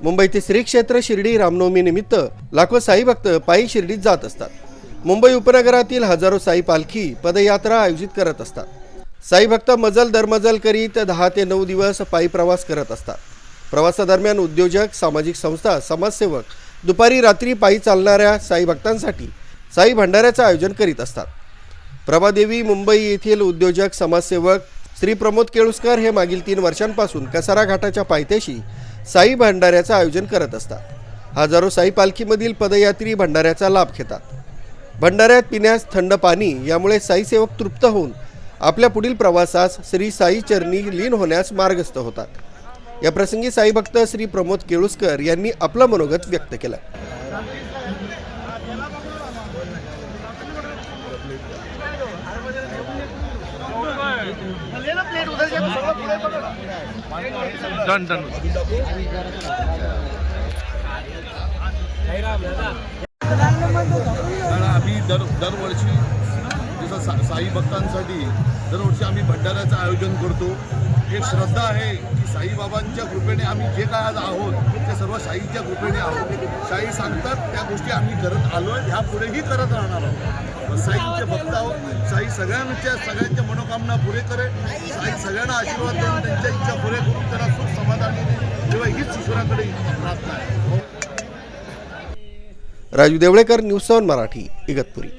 मुंबईतील श्री क्षेत्र शिर्डी रामनवमी निमित्त लाखो साई भक्त पायी शिर्डीत जात असतात. मुंबई उपनगरातील हजारो साई पालखी पदयात्रा आयोजित करत असतात. साई भक्त मजल दरमजल करीत 10 ते 9 दिवस पायी प्रवास करत असतात. प्रवासादरम्यान उद्योजक, सामाजिक संस्था, समाजसेवक दुपारी रात्री पायी चालणाऱ्या साई भक्तांसाठी साई भंडाऱ्याचं आयोजन करीत असतात. प्रभादेवी मुंबई येथील उद्योजक, समाजसेवक श्री प्रमोद केळुस्कर हे मागील 3 वर्षांपासून कसारा घाटाच्या पायथ्याशी साई भंडाऱ्याचं आयोजन करत असतात. हजारो साई पालखीमधील पदयात्री भंडाऱ्याचा लाभ घेतात. भंडाऱ्यात पिण्यास थंड पाणी, यामुळे साई सेवक तृप्त होऊन आपल्या पुढील प्रवासास श्री साई चरणी लीन होण्यास मार्गस्थ होतात. या प्रसंगी साई भक्त श्री प्रमोद केळुस्कर यांनी आपलं मनोगत व्यक्त केलं. आम्ही दरवर्षी जसं साई भक्तांसाठी दरवर्षी आम्ही भंडाऱ्याचं आयोजन करतो. एक श्रद्धा आहे की साईबाबांच्या कृपेने आम्ही जे काय आज आहोत ते सर्व साईच्या कृपेने आहोत. साई सांगतात त्या गोष्टी आम्ही करत आलो आहे, ह्या पुढेही करत राहणार आहोत. साईंचे भक्त आहोत. साई सगळ्यांच्या मनोकामना पुरे करे. साई सगळ्यांना आशीर्वाद देऊन त्यांच्या इच्छा पुरे करून त्यांना सुख समाधानी दे, तेव्हा हीच ईश्वराकडे प्रार्थना आहे. राजू देवळेकर, न्यूज 7 मराठी, इगतपुरी.